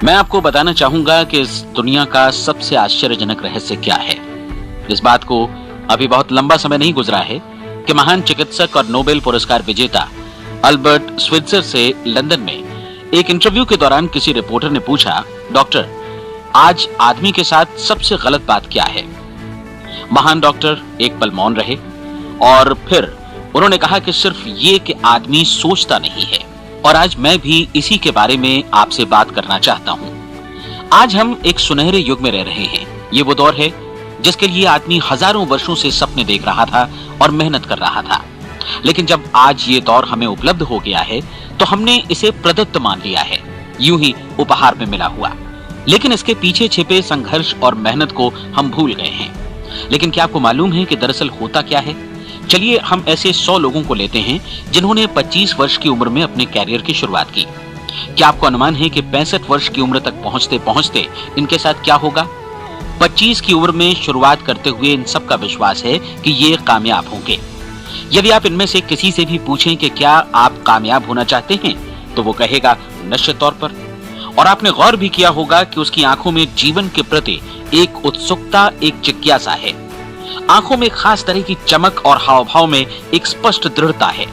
मैं आपको बताना चाहूंगा कि इस दुनिया का सबसे आश्चर्यजनक रहस्य क्या है। इस बात को अभी बहुत लंबा समय नहीं गुजरा है कि महान चिकित्सक और नोबेल पुरस्कार विजेता अल्बर्ट स्विट्जर से लंदन में एक इंटरव्यू के दौरान किसी रिपोर्टर ने पूछा, डॉक्टर, आज आदमी के साथ सबसे गलत बात क्या है? महान डॉक्टर एक पल मौन रहे और फिर उन्होंने कहा कि सिर्फ ये कि आदमी सोचता नहीं है। और आज मैं भी इसी के बारे में आपसे बात करना चाहता हूं। आज हम एक सुनहरे युग में रह रहे हैं। ये वो दौर है जिसके लिए आदमी हजारों वर्षों से सपने देख रहा था और मेहनत कर रहा था। लेकिन जब आज ये दौर हमें उपलब्ध हो गया है तो हमने इसे प्रदत्त मान लिया है, यूं ही उपहार में मिला हुआ। लेकिन इसके पीछे छिपे संघर्ष और मेहनत को हम भूल गए हैं। लेकिन क्या आपको मालूम है कि दरअसल होता क्या है? चलिए हम ऐसे 100 लोगों को लेते हैं जिन्होंने 25 वर्ष की उम्र में अपने कैरियर की शुरुआत की। क्या आपको अनुमान है कि 65 वर्ष की उम्र तक पहुंचते पहुंचते इनके साथ क्या होगा? 25 की उम्र में शुरुआत करते हुए इन सब का विश्वास है कि ये कामयाब होंगे। यदि आप इनमें से किसी से भी पूछें कि क्या आप कामयाब होना चाहते हैं, तो वो कहेगा निश्चित तौर पर। और आपने गौर भी किया होगा कि उसकी आंखों में जीवन के प्रति एक उत्सुकता, एक जिज्ञासा है। आंखों में खास तरह की चमक और हाव भाव में एक स्पष्ट दृढ़ता है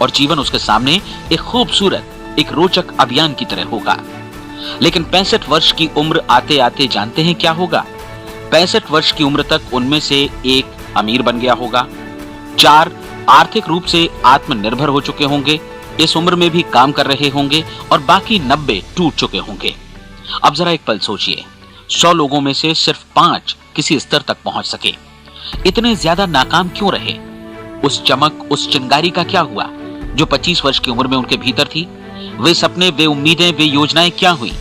और जीवन उसके सामने एक खूबसूरत, एक रोचक अभियान की तरह होगा। लेकिन 65 वर्ष की उम्र आते आते जानते हैं क्या होगा? 65 वर्ष की उम्र तक उनमें से एक अमीर बन गया होगा, 4 आर्थिक रूप से आत्मनिर्भर हो चुके होंगे, इस उम्र में भी काम कर रहे होंगे और बाकी 90 टूट चुके होंगे। अब जरा एक पल सोचिए, 100 लोगों में से सिर्फ 5 किसी स्तर तक पहुंच सके। इतने ज्यादा नाकाम क्यों रहे? उस चमक, उस चिंगारी का क्या हुआ जो 25 वर्ष की उम्र में उनके भीतर थी? वे सपने, वे उम्मीदें, वे योजनाएं क्या हुई?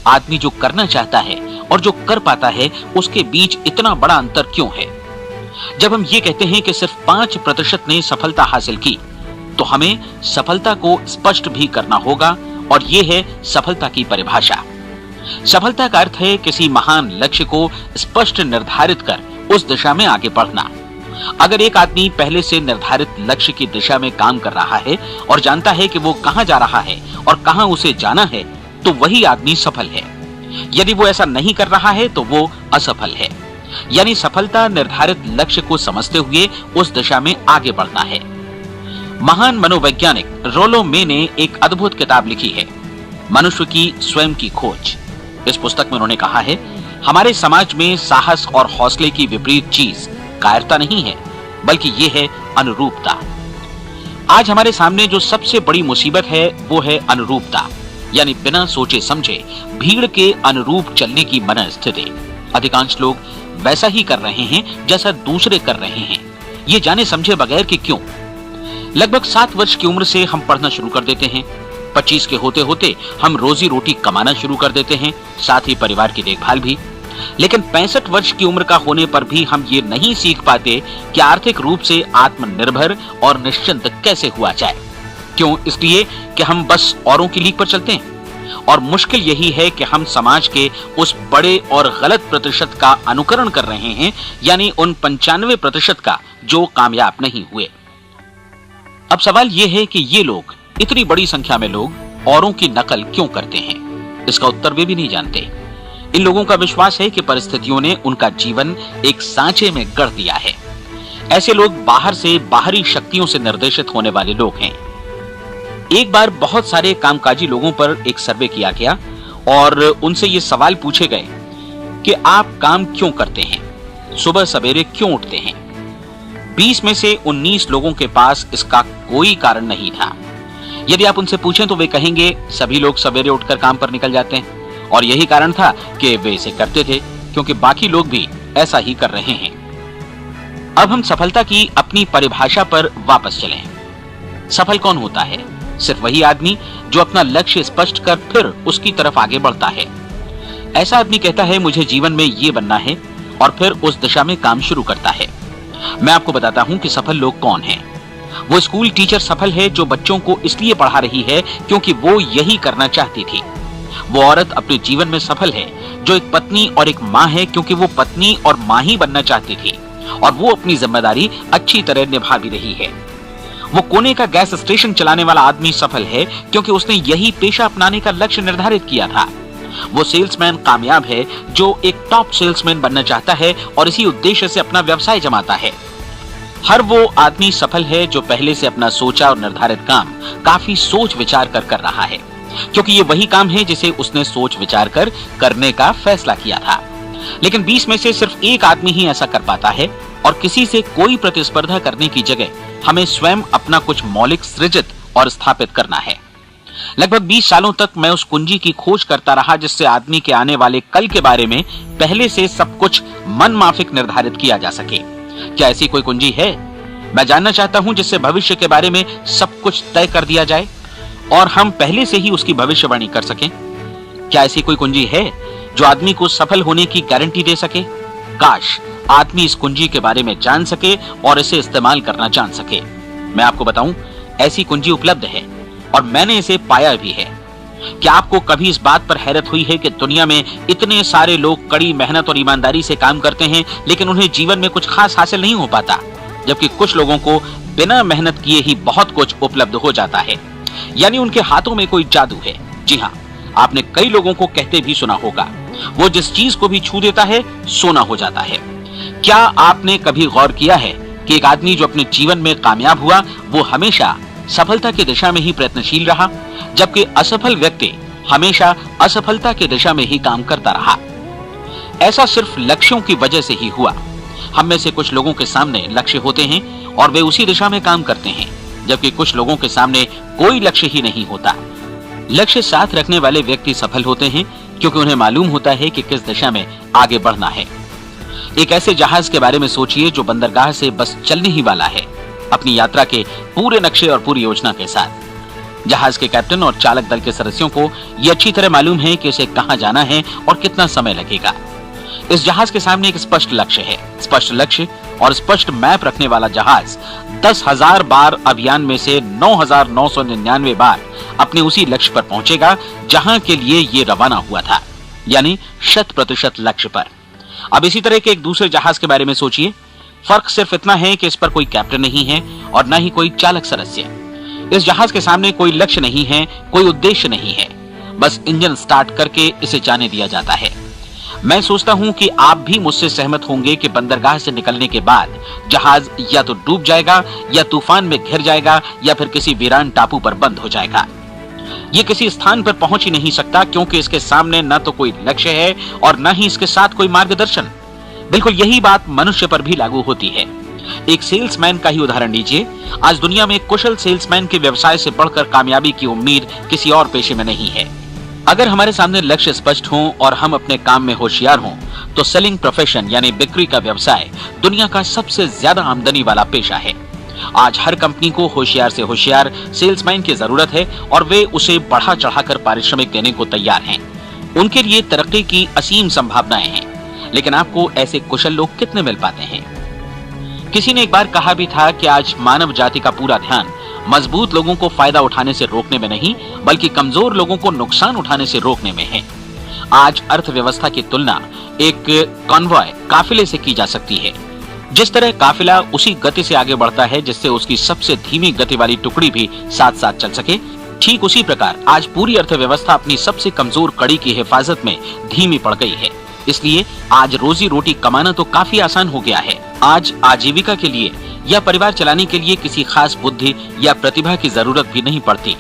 आदमी जो करना चाहता है और जो कर पाता है, उसके बीच इतना बड़ा अंतर क्यों है? जब हम ये कहते हैं कि सिर्फ 5% ने सफलता हासिल की, तो हमें सफलता को स्पष्ट भी करना होगा और ये है सफलता की परिभाषा। सफलता का अर्थ है किसी महान लक्ष्य को स्पष्ट निर्धारित कर उस दिशा में आगे बढ़ना। अगर एक आदमी पहले से निर्धारित लक्ष्य की दिशा में काम कर रहा है और जानता है कि वो कहां जा रहा है और कहां उसे जाना है, तो वही आदमी सफल है। यदि वो ऐसा नहीं कर रहा है तो वो असफल है। यानी सफलता निर्धारित लक्ष्य को समझते हुए उस दिशा में आगे बढ़ना है। महान मनोवैज्ञानिक रोलो मे ने एक अद्भुत किताब लिखी है, मनुष्य की स्वयं की खोज। इस पुस्तक में उन्होंने कहा है, हमारे समाज में साहस और हौसले की विपरीत चीज कायरता नहीं है, बल्कि ये है अनुरूपता। आज हमारे सामने जो सबसे बड़ी मुसीबत है वो है अनुरूपता, यानी बिना सोचे समझे भीड़ के अनुरूप चलने की मनस्थिति। अधिकांश लोग वैसा ही कर रहे हैं जैसा दूसरे कर रहे हैं, ये जाने समझे बगैर कि क्यों। लगभग 7 वर्ष की उम्र से हम पढ़ना शुरू कर देते हैं। 25 के होते होते हम रोजी रोटी कमाना शुरू कर देते हैं, साथ ही परिवार की देखभाल भी। लेकिन 65 वर्ष की उम्र का होने पर भी हम ये नहीं सीख पाते कि आर्थिक रूप से आत्मनिर्भर और निश्चिंत कैसे हुआ जाए। क्यों? इसलिए कि हम बस औरों की लीक पर चलते हैं। और मुश्किल यही है कि हम समाज के उस बड़े और गलत प्रतिशत का अनुकरण कर रहे हैं, यानी उन 95% का जो कामयाब नहीं हुए। अब सवाल यह है कि ये लोग, इतनी बड़ी संख्या में लोग औरों की नकल क्यों करते हैं? इसका उत्तर वे भी नहीं जानते। इन लोगों का विश्वास है कि परिस्थितियों ने उनका जीवन एक सांचे में गढ़ दिया है। ऐसे लोग बाहर से बाहरी शक्तियों से निर्देशित होने वाले लोग हैं। एक बार बहुत सारे कामकाजी लोगों पर एक सर्वे किया गया और उनसे ये सवाल पूछे गए कि आप काम क्यों करते हैं, सुबह सवेरे क्यों उठते हैं? 20 में से 19 लोगों के पास इसका कोई कारण नहीं था। यदि आप उनसे पूछें तो वे कहेंगे सभी लोग सवेरे उठकर काम पर निकल जाते हैं और यही कारण था कि वे इसे करते थे क्योंकि बाकी लोग भी ऐसा ही कर रहे हैं। अब हम सफलता की अपनी परिभाषा पर वापस चलें। सफल कौन होता है? सिर्फ वही आदमी जो अपना लक्ष्य स्पष्ट कर फिर उसकी तरफ आगे बढ़ता है। ऐसा आदमी कहता है मुझे जीवन में ये बनना है और फिर उस दिशा में काम शुरू करता है। मैं आपको बताता हूं कि सफल लोग कौन हैं। वो स्कूल टीचर सफल है जो बच्चों को इसलिए पढ़ा रही है क्योंकि वो यही करना चाहती थी। वो औरत अपने जीवन में सफल है जो एक पत्नी और एक माँ है क्योंकि वो पत्नी और माँ ही बनना चाहती थी और वो अपनी जिम्मेदारी अच्छी तरह निभा भी रही है। वो कोने का गैस स्टेशन चलाने वाला आदमी सफल है क्योंकि उसने यही पेशा अपनाने का लक्ष्य निर्धारित किया था वो सेल्समैन कामयाब है जो एक टॉप सेल्समैन बनना चाहता है और इसी उद्देश्य से अपना व्यवसाय जमाता है। हर वो आदमी सफल है जो पहले से अपना सोचा और निर्धारित काम काफी सोच विचार कर रहा है, क्योंकि ये वही काम है जिसे उसने सोच विचार कर करने का फैसला किया था। लेकिन 20 में से सिर्फ एक आदमी ही ऐसा कर पाता है, और किसी से कोई प्रतिस्पर्धा करने की जगह हमें स्वयं अपना कुछ मौलिक सृजित और स्थापित करना है। लगभग 20 सालों तक मैं उस कुंजी की खोज करता रहा जिससे आदमी के आने वाले कल के बारे में पहले से सब कुछ मन माफिक निर्धारित किया जा सके। क्या ऐसी कोई कुंजी है? मैं जानना चाहता हूं जिससे भविष्य के बारे में सब कुछ तय कर दिया जाए और हम पहले से ही उसकी भविष्यवाणी कर सकें। क्या ऐसी कोई कुंजी है जो आदमी को सफल होने की गारंटी दे सके? काश आदमी इस कुंजी के बारे में जान सके और इसे इस्तेमाल करना जान सके। मैं आपको बताऊं, ऐसी कुंजी उपलब्ध है और मैंने इसे पाया भी है। क्या आपको कभी इस बात पर हैरत हुई है कि दुनिया में इतने सारे लोग कड़ी मेहनत और ईमानदारी से काम करते हैं, लेकिन उन्हें जीवन में कुछ खास हासिल नहीं हो पाता, जबकि कुछ लोगों को बिना मेहनत किए ही बहुत कुछ उपलब्ध हो जाता है, यानी उनके हाथों में कोई जादू है। जी हाँ, आपने कई लोगों को कहते भी सुना होगा, वो जिस चीज को भी छू देता है सोना हो जाता है। क्या आपने कभी गौर किया है कि एक आदमी जो अपने जीवन में कामयाब हुआ वो हमेशा सफलता की दिशा में ही प्रयत्नशील रहा, जबकि असफल व्यक्ति हमेशा असफलता की दिशा में ही काम करता रहा? ऐसा सिर्फ लक्ष्यों की वजह से ही हुआ। हम में से कुछ लोगों के सामने लक्ष्य होते हैं और वे उसी दिशा में काम करते हैं, जबकि कुछ लोगों के सामने कोई लक्ष्य ही नहीं होता। लक्ष्य साथ रखने वाले व्यक्ति सफल होते हैं क्योंकि उन्हें मालूम होता है कि किस दिशा में आगे बढ़ना है। एक ऐसे जहाज के बारे में सोचिए जो बंदरगाह से बस चलने ही वाला है, अपनी यात्रा के पूरे नक्शे और पूरी योजना के साथ। जहाज के कैप्टन और चालक दल के सदस्यों को यह अच्छी तरह मालूम है कि उसे कहां जाना है और कितना समय लगेगा। इस जहाज के सामने एक स्पष्ट लक्ष्य है। स्पष्ट लक्ष्य और स्पष्ट मैप रखने वाला जहाज 10,000 बार अभियान में से 9,999 बार अपने उसी लक्ष्य पर पहुंचेगा जहां के लिए ये रवाना हुआ था, यानी 100% लक्ष्य पर। अब इसी तरह के एक दूसरे जहाज के बारे में सोचिए। फर्क सिर्फ इतना है कि इस पर कोई कैप्टन नहीं है और न ही कोई चालक सदस्य। इस जहाज के सामने कोई लक्ष्य नहीं है, कोई उद्देश्य नहीं है, बस इंजन स्टार्ट करके इसे जाने दिया जाता है। मैं सोचता हूं कि आप भी मुझसे सहमत होंगे कि बंदरगाह से निकलने के बाद जहाज या तो डूब जाएगा या तूफान में घिर जाएगा या फिर किसी वीरान टापू पर बंद हो जाएगा। ये किसी स्थान पर पहुंच ही नहीं सकता क्योंकि इसके सामने न तो कोई लक्ष्य है और न ही इसके साथ कोई मार्गदर्शन। बिल्कुल यही बात मनुष्य पर भी लागू होती है। एक सेल्समैन का ही उदाहरण लीजिए। आज दुनिया में कुशल सेल्समैन के व्यवसाय से बढ़कर कामयाबी की उम्मीद किसी और पेशे में नहीं है। अगर हमारे सामने लक्ष्य स्पष्ट हो और हम अपने काम में होशियार हों, तो सेलिंग प्रोफेशन यानी बिक्री का व्यवसाय दुनिया का सबसे ज्यादा आमदनी वाला पेशा है। आज हर कंपनी को होशियार से होशियार सेल्समैन की जरूरत है और वे उसे बढ़ा चढ़ाकर पारिश्रमिक देने को तैयार हैं। उनके लिए तरक्की की असीम संभावनाएं हैं, लेकिन आपको ऐसे कुशल लोग कितने मिल पाते हैं? किसी ने एक बार कहा भी था कि आज मानव जाति का पूरा ध्यान मजबूत लोगों को फायदा उठाने से रोकने में नहीं, बल्कि कमजोर लोगों को नुकसान उठाने से रोकने में है। आज अर्थव्यवस्था की तुलना एक कॉन्वॉय काफिले से की जा सकती है। जिस तरह काफिला उसी गति से आगे बढ़ता है जिससे उसकी सबसे धीमी गति वाली टुकड़ी भी साथ साथ चल सके, ठीक उसी प्रकार आज पूरी अर्थव्यवस्था अपनी सबसे कमजोर कड़ी की हिफाजत में धीमी पड़ गई है। इसलिए आज रोजी रोटी कमाना तो काफी आसान हो गया है। आज आजीविका के लिए या परिवार चलाने के लिए किसी खास बुद्धि या प्रतिभा की जरूरत भी नहीं पड़ती।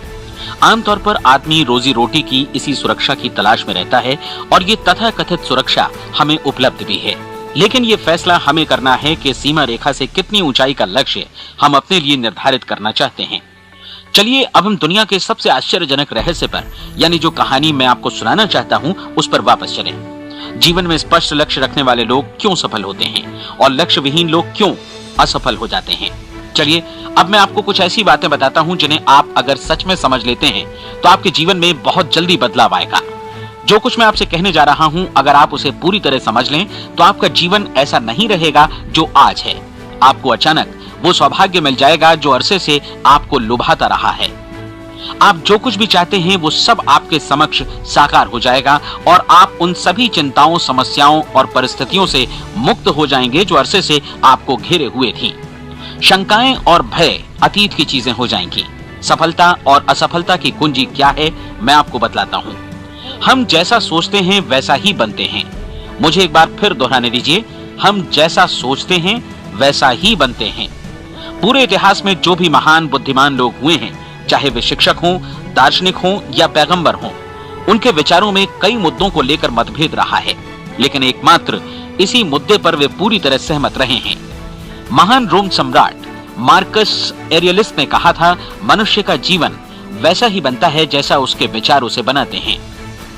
आमतौर पर आदमी रोजी रोटी की इसी सुरक्षा की तलाश में रहता है और ये तथाकथित सुरक्षा हमें उपलब्ध भी है। लेकिन ये फैसला हमें करना है कि सीमा रेखा से कितनी ऊंचाई का लक्ष्य हम अपने लिए निर्धारित करना चाहते हैं। चलिए अब हम दुनिया के सबसे आश्चर्यजनक रहस्य पर, यानी जो कहानी मैं आपको सुनाना चाहता हूँ, उस पर वापस चलें। जीवन में स्पष्ट लक्ष्य रखने वाले लोग क्यों सफल होते हैं और लक्ष्य विहीन लोग क्यों असफल हो जाते हैं? चलिए अब मैं आपको कुछ ऐसी बातें बताता हूं जिन्हें आप अगर सच में समझ लेते हैं तो आपके जीवन में बहुत जल्दी बदलाव आएगा। जो कुछ मैं आपसे कहने जा रहा हूं, अगर आप उसे पूरी तरह समझ लें तो आपका जीवन ऐसा नहीं रहेगा जो आज है। आपको अचानक वो सौभाग्य मिल जाएगा जो अरसे से आपको लुभाता रहा है। आप जो कुछ भी चाहते हैं वो सब आपके समक्ष साकार हो जाएगा और आप उन सभी चिंताओं, समस्याओं और परिस्थितियों से मुक्त हो जाएंगे जो अरसे से आपको घेरे हुए थी। शंकाएं और भय अतीत की चीजें हो जाएंगी। सफलता और असफलता की कुंजी क्या है, मैं आपको बतलाता हूं। हम जैसा सोचते हैं वैसा ही बनते हैं। मुझे एक बार फिर दोहराने दीजिए, हम जैसा सोचते हैं वैसा ही बनते हैं। पूरे इतिहास में जो भी महान बुद्धिमान लोग हुए हैं, चाहे वे शिक्षक हों, दार्शनिक हों या पैगंबर हों, उनके विचारों में कई मुद्दों को लेकर मतभेद रहा है, लेकिन एकमात्र इसी मुद्दे पर वे पूरी तरह सहमत रहे हैं। महान रोम सम्राट मार्कस एरियलिस ने कहा था, मनुष्य का जीवन वैसा ही बनता है जैसा उसके विचार उसे बनाते हैं।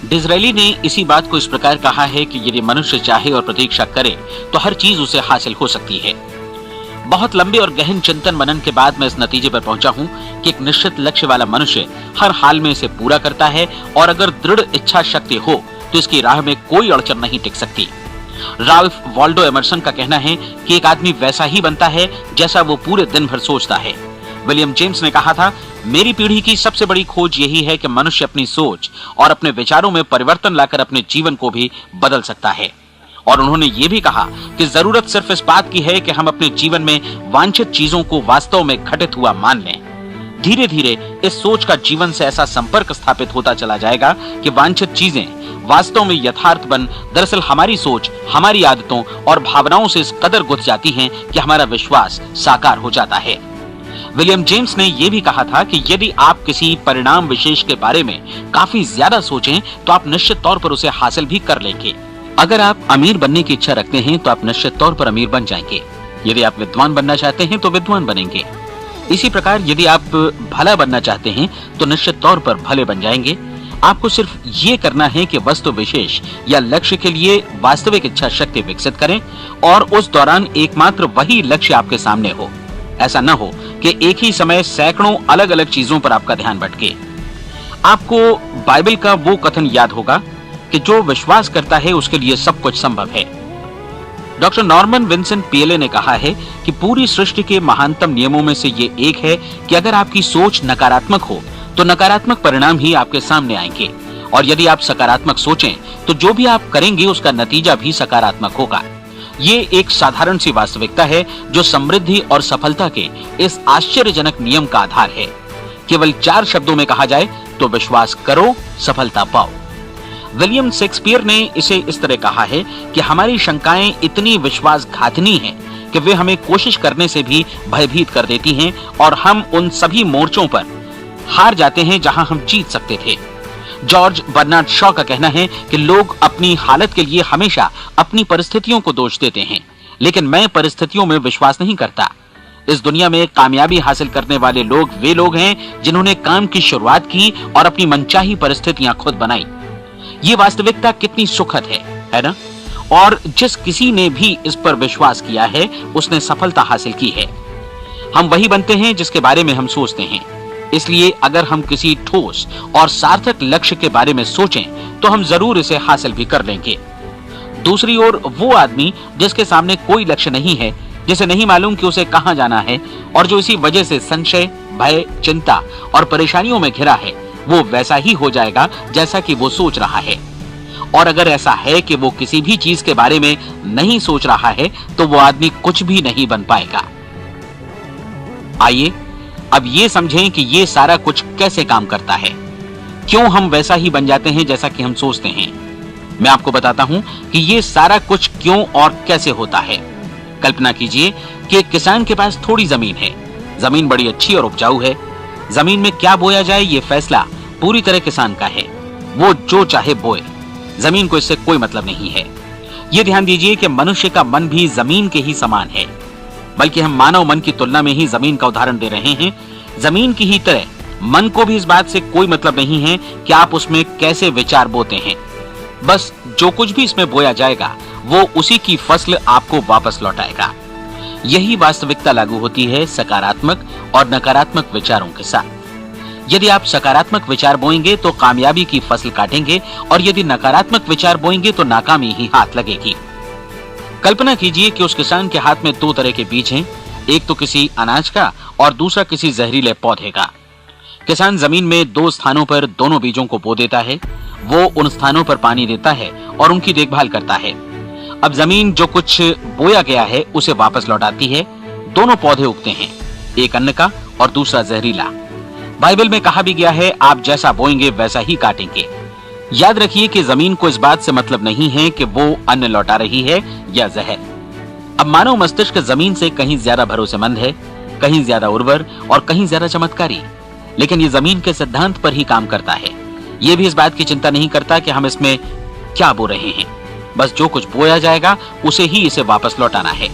डिज़रेली ने इसी बात को इस प्रकार कहा है कि यदि मनुष्य चाहे और प्रतीक्षा करे तो हर चीज उसे हासिल हो सकती है। बहुत लंबे और गहन चिंतन मनन के बाद मैं इस नतीजे पर पहुंचा हूं कि एक निश्चित लक्ष्य वाला मनुष्य हर हाल में इसे पूरा करता है, और अगर दृढ़ इच्छा शक्ति हो तो इसकी राह में कोई अड़चन नहीं टिक सकती। राल्फ वॉल्डो एमर्सन का कहना है कि एक आदमी वैसा ही बनता है जैसा वो पूरे दिन भर सोचता है। विलियम जेम्स ने कहा था, मेरी पीढ़ी की सबसे बड़ी खोज यही है कि मनुष्य अपनी सोच और अपने विचारों में परिवर्तन लाकर अपने जीवन को भी बदल सकता है। और उन्होंने ये भी कहा कि जरूरत सिर्फ इस बात की है कि हम अपने जीवन में वांछित चीजों को वास्तव में घटित हुआ मान लें। धीरे धीरे इस सोच का जीवन से ऐसा संपर्क स्थापित होता चला जाएगा कि वांछित चीजें वास्तव में यथार्थ बन दरअसल हमारी सोच, हमारी आदतों और भावनाओं से इस कदर गुथ जाती हैं कि हमारा विश्वास साकार हो जाता है। विलियम जेम्स ने यह भी कहा था कि यदि आप किसी परिणाम विशेष के बारे में काफी ज्यादा सोचें तो आप निश्चित तौर पर उसे हासिल भी कर लेंगे। अगर आप अमीर बनने की इच्छा रखते हैं तो आप निश्चित तौर पर अमीर बन जाएंगे। यदि आप विद्वान बनना चाहते हैं तो विद्वान बनेंगे। इसी प्रकार यदि आप भला बनना चाहते हैं तो निश्चित तौर पर भले बन जाएंगे। आपको सिर्फ ये करना है कि वस्तु विशेष या लक्ष्य के लिए वास्तविक इच्छा शक्ति विकसित करें और उस दौरान एकमात्र वही लक्ष्य आपके सामने हो। ऐसा न हो कि एक ही समय सैकड़ों अलग अलग चीजों पर आपका ध्यान भटके। आपको बाइबल का वो कथन याद होगा कि जो विश्वास करता है उसके लिए सब कुछ संभव है। डॉक्टर नॉर्मन विंसेंट पीएले ने कहा है कि पूरी सृष्टि के महानतम नियमों में से ये एक है कि अगर आपकी सोच नकारात्मक हो तो नकारात्मक परिणाम ही आपके सामने आएंगे, और यदि आप सकारात्मक सोचें तो जो भी आप करेंगे उसका नतीजा भी सकारात्मक होगा। ये एक साधारण सी वास्तविकता है जो समृद्धि और सफलता के इस आश्चर्यजनक नियम का आधार है। केवल 4 शब्दों में कहा जाए तो विश्वास करो, सफलता पाओ। विलियम शेक्सपियर ने इसे इस तरह कहा है कि हमारी शंकाएं इतनी विश्वासघातनी हैं कि वे हमें कोशिश करने से भी भयभीत कर देती हैं और हम उन सभी मोर्चों पर हार जाते हैं जहां हम जीत सकते थे। जॉर्ज बर्नार्ड शॉ का कहना है कि लोग अपनी हालत के लिए हमेशा अपनी परिस्थितियों को दोष देते हैं, लेकिन मैं परिस्थितियों में विश्वास नहीं करता। इस दुनिया में कामयाबी हासिल करने वाले लोग वे लोग हैं जिन्होंने काम की शुरुआत की और अपनी मनचाही परिस्थितियां खुद बनाई। ये वास्तविकता कितनी सुखद है ना? और जिस किसी ने भी इस पर विश्वास किया है उसने सफलता हासिल की है। हम वही बनते हैं जिसके बारे में हम सोचते हैं। इसलिए अगर हम किसी ठोस और सार्थक लक्ष्य के बारे में सोचें तो हम जरूर इसे हासिल भी कर लेंगे। दूसरी ओर वो आदमी जिसके सामने कोई लक्ष्य नहीं है, जिसे नहीं मालूम कि उसे कहां जाना है और जो इसी वजह से संशय, भय, चिंता और परेशानियों में घिरा है, वो वैसा ही हो जाएगा जैसा कि वो सोच रहा है। और अगर ऐसा है कि वो किसी भी चीज के बारे में नहीं सोच रहा है तो वो आदमी कुछ भी नहीं बन पाएगा। आइए अब ये समझें कि ये सारा कुछ कैसे काम करता है, क्यों हम वैसा ही बन जाते हैं जैसा कि हम सोचते हैं। मैं आपको बताता हूं कि ये सारा कुछ क्यों और कैसे होता है। कल्पना कीजिए कि एक किसान के पास थोड़ी जमीन है। जमीन बड़ी अच्छी और उपजाऊ है। जमीन में क्या बोया जाए ये फैसला पूरी तरह किसान का है। वो जो चाहे बोए, जमीन को इससे कोई मतलब नहीं है। ये ध्यान दीजिए कि मनुष्य का मन भी जमीन के ही समान है, बल्कि हम मानव मन की तुलना में ही जमीन का उदाहरण दे रहे हैं। जमीन की ही तरह मन को भी इस बात से कोई मतलब नहीं है कि आप उसमें कैसे विचार बोते हैं। बस जो कुछ भी इसमें बोया जाएगा वो उसी की फसल आपको वापस लौटाएगा। यही वास्तविकता लागू होती है सकारात्मक और नकारात्मक विचारों के साथ। यदि आप सकारात्मक विचार बोएंगे तो कामयाबी की फसल काटेंगे, और यदि नकारात्मक विचार बोएंगे तो नाकामी ही हाथ लगेगी। कल्पना कीजिए कि उस किसान के हाथ में 2 तरह के बीज हैं, एक तो किसी अनाज का और दूसरा किसी जहरीले पौधे का। किसान जमीन में 2 स्थानों पर दोनों बीजों को बो देता है। वो उन स्थानों पर पानी देता है और उनकी देखभाल करता है। अब जमीन जो कुछ बोया गया है उसे वापस लौटाती है। दोनों पौधे उगते हैं, एक अन्न का और दूसरा जहरीला। बाइबल में कहा भी गया है, आप जैसा बोएंगे वैसा ही काटेंगे। याद रखिए कि जमीन को इस बात से मतलब नहीं है कि वो अन्न लौटा रही है या जहर। अब मानव मस्तिष्क जमीन से कहीं ज्यादा भरोसेमंद है, कहीं ज्यादा उर्वर और कहीं ज्यादा चमत्कारी, लेकिन ये जमीन के सिद्धांत पर ही काम करता है। ये भी इस बात की चिंता नहीं करता कि हम इसमें क्या बो रहे हैं। बस जो कुछ बोया जाएगा उसे ही इसे वापस लौटाना है,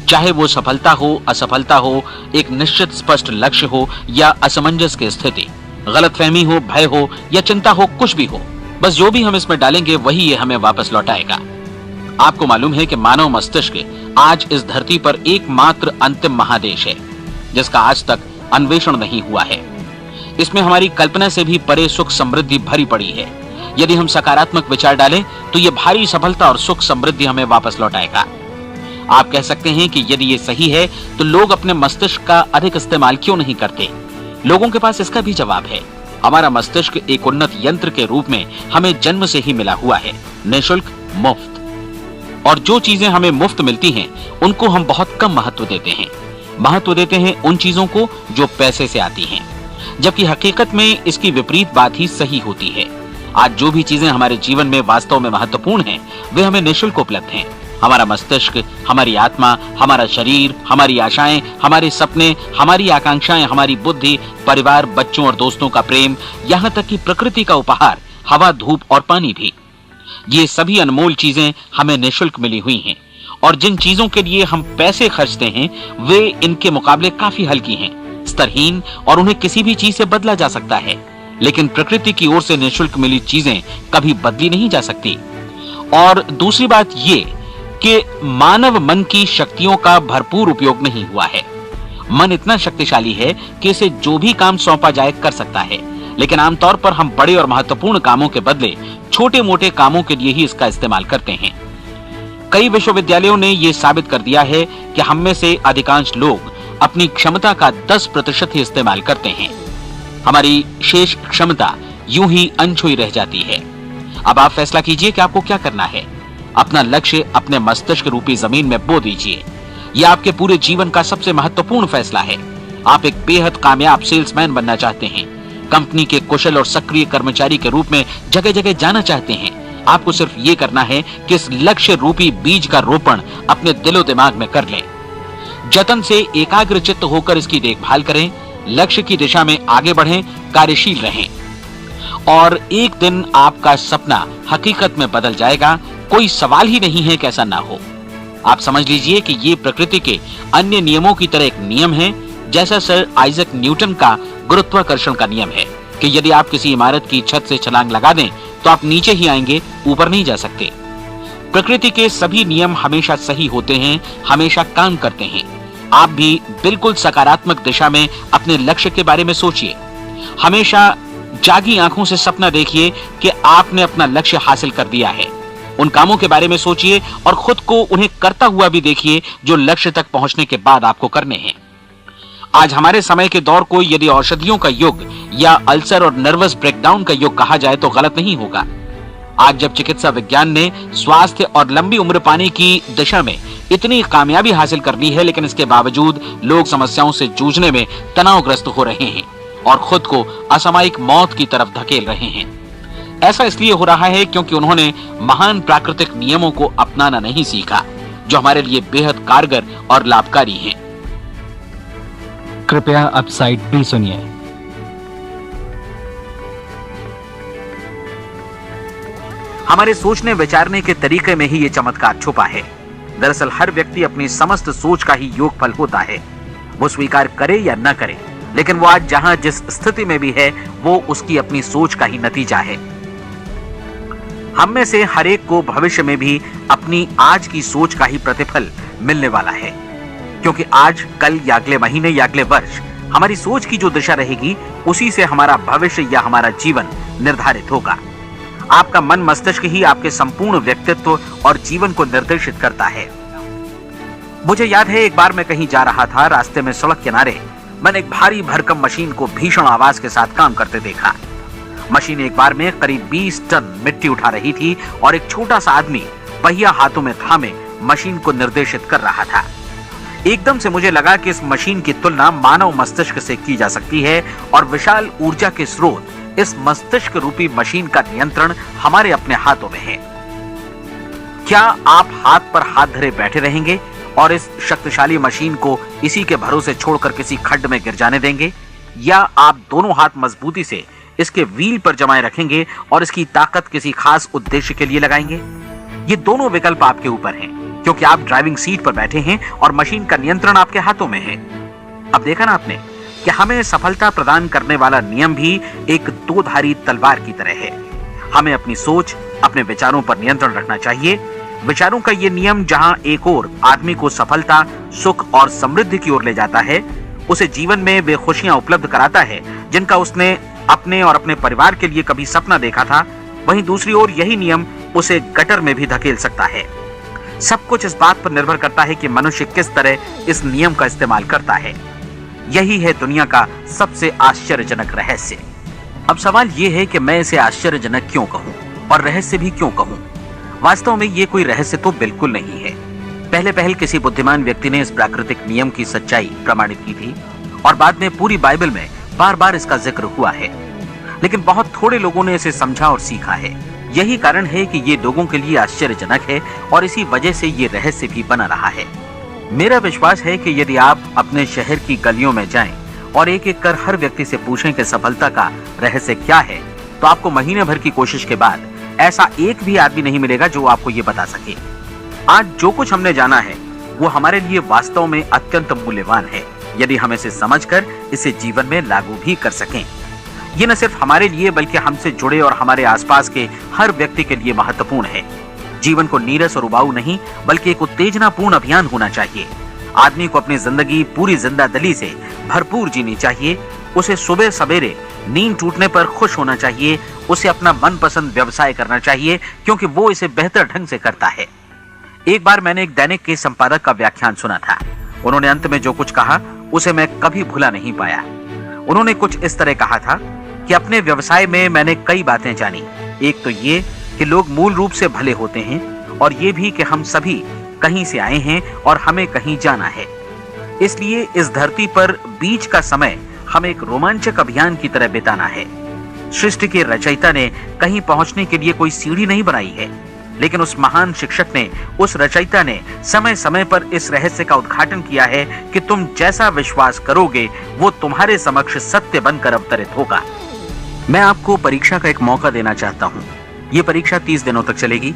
चाहे वो सफलता हो, असफलता हो, एक निश्चित स्पष्ट लक्ष्य हो या असमंजस की स्थिति, गलतफहमी हो, भय हो या चिंता हो, कुछ भी हो। बस जो भी हम इसमें डालेंगे वही ये हमें वापस लौटाएगा। आपको मालूम है कि मानव मस्तिष्क आज इस धरती पर एकमात्र अंतिम महादेश है जिसका आज तक अन्वेषण नहीं हुआ है। इसमें हमारी कल्पना से भी परे सुख समृद्धि भरी पड़ी है। यदि हम सकारात्मक विचार डालें तो ये भारी सफलता और सुख समृद्धि हमें वापस लौटाएगा। आप कह सकते हैं कि यदि ये सही है तो लोग अपने मस्तिष्क का अधिक इस्तेमाल क्यों नहीं करते? लोगों के पास इसका भी जवाब है। हमारा मस्तिष्क एक उन्नत यंत्र के रूप में हमें जन्म से ही मिला हुआ है, निःशुल्क, मुफ्त। और जो चीजें हमें मुफ्त मिलती हैं उनको हम बहुत कम महत्व देते हैं। महत्व देते हैं उन चीजों को जो पैसे से आती हैं, जबकि हकीकत में इसकी विपरीत बात ही सही होती है। आज जो भी चीजें हमारे जीवन में वास्तव में महत्वपूर्ण हैं वे हमें निःशुल्क उपलब्ध हैं। हमारा मस्तिष्क, हमारी आत्मा, हमारा शरीर, हमारी आशाएं, हमारे सपने, हमारी आकांक्षाएं, हमारी बुद्धि, परिवार, बच्चों और दोस्तों का प्रेम, यहाँ तक कि प्रकृति का उपहार, हवा, धूप और पानी भी, ये सभी अनमोल चीजें हमें निःशुल्क मिली हुई हैं। और जिन चीजों के लिए हम पैसे खर्चते हैं वे इनके मुकाबले काफी हल्की हैं, स्तरहीन, और उन्हें किसी भी चीज से बदला जा सकता है। लेकिन प्रकृति की ओर से निःशुल्क मिली चीजें कभी बदली नहीं जा सकती। और दूसरी बात ये कि मानव मन की शक्तियों का भरपूर उपयोग नहीं हुआ है। मन इतना शक्तिशाली है कि इसे जो भी काम सौंपा जाए कर सकता है, लेकिन आमतौर पर हम बड़े और महत्वपूर्ण कामों के बदले छोटे मोटे कामों के लिए ही इसका इस्तेमाल करते हैं। कई विश्वविद्यालयों ने यह साबित कर दिया है कि हम में से अधिकांश लोग अपनी क्षमता का 10% ही इस्तेमाल करते हैं। हमारी शेष क्षमता यूं ही अनछुई रह जाती है। अब आप फैसला कीजिए कि आपको क्या करना है। अपना लक्ष्य अपने मस्तिष्क रूपी जमीन में बो दीजिए। यह आपके पूरे जीवन का सबसे महत्वपूर्ण फैसला है। आप एक बेहद कामयाब सेल्समैन बनना चाहते हैं, कंपनी के कुशल और सक्रिय कर्मचारी के रूप में जगह जगह जाना चाहते हैं। आपको सिर्फ ये करना है कि इस लक्ष्य रूपी बीज का रोपण अपने दिलो दिमाग में कर लें। जतन से एकाग्रचित्त होकर इसकी देखभाल करें, लक्ष्य की दिशा में आगे बढ़ें, कार्यशील रहें, और एक दिन आपका सपना हकीकत में बदल जाएगा। कोई सवाल ही नहीं है कि ऐसा ना हो। आप समझ लीजिए कि ये प्रकृति के अन्य नियमों की तरह एक नियम है, जैसा सर आइजक न्यूटन का गुरुत्वाकर्षण का नियम है कि यदि आप किसी इमारत की छत से छलांग लगा दें तो आप नीचे ही आएंगे, ऊपर नहीं जा सकते। प्रकृति के सभी नियम हमेशा सही होते हैं, हमेशा काम करते हैं। आप भी बिल्कुल सकारात्मक दिशा में अपने लक्ष्य के बारे में सोचिए। हमेशा जागी आंखों से सपना देखिए कि आपने अपना लक्ष्य हासिल कर दिया है। उन कामों के बारे में सोचिए और खुद को उन्हें करता हुआ भी देखिए जो लक्ष्य तक पहुंचने के बाद आपको करने हैं। आज हमारे समय के दौर को यदि औषधियों का युग या अल्सर और नर्वस ब्रेकडाउन का युग कहा जाए तो गलत नहीं होगा। आज जब चिकित्सा विज्ञान ने स्वास्थ्य और लंबी उम्र पाने की दिशा में इतनी कामयाबी हासिल कर ली है, लेकिन इसके बावजूद लोग समस्याओं से जूझने में तनावग्रस्त हो रहे हैं और खुद को असामयिक मौत की तरफ धकेल रहे हैं। ऐसा इसलिए हो रहा है क्योंकि उन्होंने महान प्राकृतिक नियमों को अपनाना नहीं सीखा, जो हमारे लिए बेहद कारगर और लाभकारी हैं। कृपया अब साइड भी सुनिए। हमारे सोचने विचारने के तरीके में ही ये चमत्कार छुपा है। दरअसल हर व्यक्ति अपनी समस्त सोच का ही योगफल होता है, वो स्वीकार करे या न करे, लेकिन वो आज जहां जिस स्थिति में भी है वो उसकी अपनी सोच का ही नतीजा है। हम में से हर एक को भविष्य में भी अपनी आज की सोच का ही प्रतिफल मिलने वाला है, क्योंकि आज, कल या अगले महीने या अगले वर्ष हमारी सोच की जो दिशा रहेगी उसी से हमारा भविष्य या हमारा जीवन निर्धारित होगा। आपका मन मस्तिष्क ही आपके संपूर्ण व्यक्तित्व और जीवन को निर्देशित करता है। मुझे याद है एक बार मैं कहीं जा रहा था, रास्ते में सड़क किनारे मैंने एक भारी भरकम मशीन को भीषण आवाज के साथ काम करते देखा। मशीन एक बार में करीब 20 टन मिट्टी उठा रही थी और एक छोटा सा आदमी पहिया हाथों में थामे मशीन को निर्देशित कर रहा था। एकदम से मुझे लगा कि इस मशीन की तुलना मानव मस्तिष्क से की जा सकती है और विशाल ऊर्जा के स्रोत इस मस्तिष्क रूपी मशीन का नियंत्रण हमारे अपने हाथों में है। क्या आप हाथ पर हाथ धरे बैठे रहेंगे और इस शक्तिशाली मशीन को इसी के भरोसे छोड़कर किसी खड्ड में गिर जाने देंगे, या आप दोनों हाथ मजबूती से इसके व्हील पर जमाए रखेंगे और इसकी ताकत किसी खास उद्देश्य के लिए लगाएंगे? ये दोनों विकल्प आपके ऊपर हैं, क्योंकि आप ड्राइविंग सीट पर बैठे हैं और मशीन का नियंत्रण आपके हाथों में है। अब देखा ना आपने कि हमें सफलता प्रदान करने वाला नियम भी एक दो-धारी तलवार की तरह है। हमें अपनी सोच, अपने विचारों पर नियंत्रण रखना चाहिए। विचारों का ये नियम जहां एक ओर आदमी को सफलता, सुख और समृद्धि की ओर ले जाता है, उसे जीवन में वे खुशियां उपलब्ध कराता है जिनका उसने अपने और अपने परिवार के लिए कभी सपना देखा था, वहीं दूसरी ओर यही नियम उसे गटर में भी धकेल सकता है। सब कुछ इस बात पर निर्भर करता है कि मनुष्य किस तरह इस नियम का इस्तेमाल करता है। यही है दुनिया का सबसे आश्चर्यजनक रहस्य। अब सवाल यह है कि मैं इसे आश्चर्यजनक क्यों कहूं और रहस्य भी क्यों कहूं? वास्तव में ये कोई रहस्य तो बिल्कुल नहीं है। पहले पहल किसी बुद्धिमान व्यक्ति ने इस प्राकृतिक नियम की सच्चाई प्रमाणित की थी और बाद में पूरी बाइबल में बार बार इसका जिक्र हुआ है, लेकिन बहुत थोड़े लोगों ने इसे समझा और सीखा है। यही कारण है कि ये लोगों के लिए आश्चर्यजनक है और इसी वजह से ये रहस्य भी बना रहा है। मेरा विश्वास है कि यदि आप अपने शहर की गलियों में जाएं और एक एक कर हर व्यक्ति से पूछें कि सफलता का रहस्य क्या है, तो आपको महीने भर की कोशिश के बाद ऐसा एक भी आदमी नहीं मिलेगा जो आपको ये बता सके। आज जो कुछ हमने जाना है वो हमारे लिए वास्तव में अत्यंत मूल्यवान है, यदि हम इसे समझकर इसे जीवन में लागू भी कर सकें। ये न सिर्फ हमारे लिए बल्कि हमसे जुड़े और हमारे आसपास के हर व्यक्ति के लिए महत्वपूर्ण है। जीवन को नीरस और उबाऊ नहीं बल्कि एक उत्तेजनापूर्ण अभियान होना चाहिए। आदमी को अपनी जिंदगी पूरी जिंदादिली से भरपूर जीनी चाहिए। उसे सुबह सवेरे नींद टूटने पर खुश होना चाहिए। उसे अपना मनपसंद व्यवसाय करना चाहिए क्योंकि वो इसे बेहतर ढंग से करता है। एक बार मैंने एक दैनिक के संपादक का व्याख्यान सुना था। उन्होंने अंत में जो कुछ कहा उसे मैं कभी भुला नहीं पाया। उन्होंने कुछ इस तरह कहा था कि अपने व्यवसाय में मैंने कई बातें जानी। एक तो ये कि लोग मूल रूप से भले होते हैं और ये भी कि हम सभी कहीं से आए हैं और हमें कहीं जाना है। इसलिए इस धरती पर बीच का समय हमें एक रोमांचक अभियान की तरह बिताना है। सृष्टि के रचयिता ने कहीं पहुंचने के लिए कोई सीढ़ी नहीं बनाई है, लेकिन उस महान शिक्षक ने, उस रचयिता ने समय समय पर इस रहस्य का उद्घाटन किया है कि तुम जैसा विश्वास करोगे वो तुम्हारे समक्ष सत्य बनकर अवतरित होगा। मैं आपको परीक्षा का एक मौका देना चाहता हूँ। ये परीक्षा 30 दिनों तक चलेगी।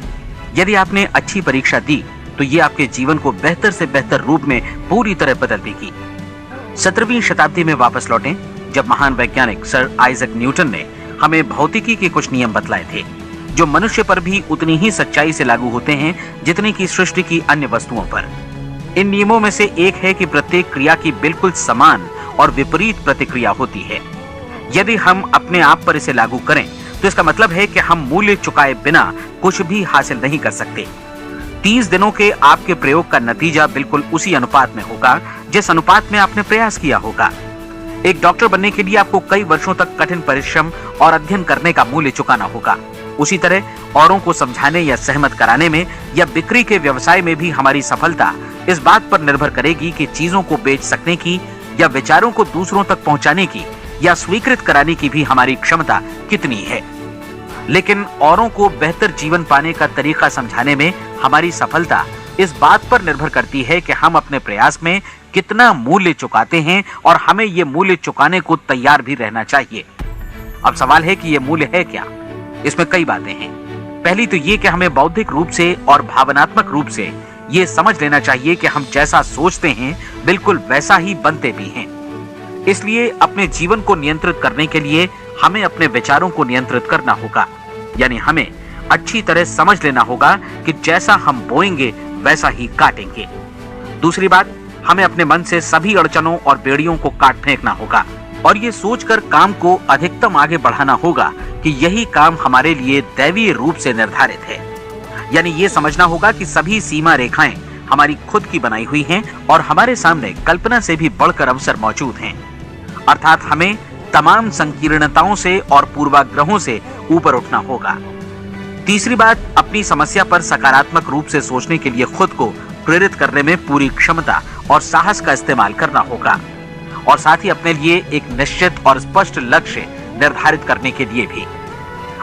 यदि आपने अच्छी परीक्षा दी तो ये आपके जीवन को बेहतर से बेहतर रूप में पूरी तरह बदल देगी। 17वीं शताब्दी में वापस लौटें, जब महान वैज्ञानिक सर आइजैक न्यूटन ने हमें भौतिकी के कुछ नियम बतलाए थे, जो मनुष्य पर भी उतनी ही सच्चाई से लागू होते हैं जितनी की सृष्टि की अन्य वस्तुओं पर। इन नियमों में से एक है कि प्रत्येक क्रिया की बिल्कुल समान और विपरीत प्रतिक्रिया होती है। यदि हम अपने आप पर इसे लागू करें तो इसका मतलब है कि हम मूल्य चुकाए बिना कुछ भी हासिल नहीं कर सकते। 30 दिनों के आपके प्रयोग का नतीजा बिल्कुल उसी अनुपात में होगा जिस अनुपात में आपने प्रयास किया होगा। एक डॉक्टर बनने के लिए आपको कई वर्षों तक कठिन परिश्रम और अध्ययन करने का मूल्य चुकाना होगा। उसी तरह औरों को समझाने या सहमत कराने में या बिक्री के व्यवसाय में भी हमारी सफलता इस बात पर निर्भर करेगी कि चीजों को बेच सकने की या विचारों को दूसरों तक पहुंचाने की या स्वीकृत कराने की भी हमारी क्षमता कितनी है। लेकिन औरों को बेहतर जीवन पाने का तरीका समझाने में हमारी सफलता इस बात पर निर्भर करती है कि हम अपने प्रयास में कितना मूल्य चुकाते हैं और हमें ये मूल्य चुकाने को तैयार भी रहना चाहिए। अब सवाल है कि ये मूल्य है क्या? इसमें कई बातें हैं। पहली तो ये कि हमें बौद्धिक रूप से और भावनात्मक रूप से ये समझ लेना चाहिए कि हम जैसा सोचते हैं बिल्कुल वैसा ही बनते भी हैं। इसलिए अपने जीवन को नियंत्रित करने के लिए हमें अपने विचारों को नियंत्रित करना होगा। यानी हमें अच्छी तरह समझ लेना होगा कि जैसा हम बोएंगे वैसा ही काटेंगे। दूसरी बात, हमें अपने मन से सभी अड़चनों और बेड़ियों को काट फेंकना होगा और ये सोचकर काम को अधिकतम आगे बढ़ाना होगा कि यही काम हमारे लिए दैवीय रूप से निर्धारित है। यानी ये समझना होगा कि सभी सीमा रेखाएं हमारी खुद की बनाई हुई हैं और हमारे सामने कल्पना से भी बढ़कर अवसर मौजूद हैं। अर्थात हमें तमाम संकीर्णताओं से और पूर्वाग्रहों से ऊपर उठना होगा। तीसरी बात, अपनी समस्या पर सकारात्मक रूप से सोचने के लिए खुद को प्रेरित करने में पूरी क्षमता और साहस का इस्तेमाल करना होगा और साथ ही अपने लिए एक निश्चित और स्पष्ट लक्ष्य निर्धारित करने के लिए भी।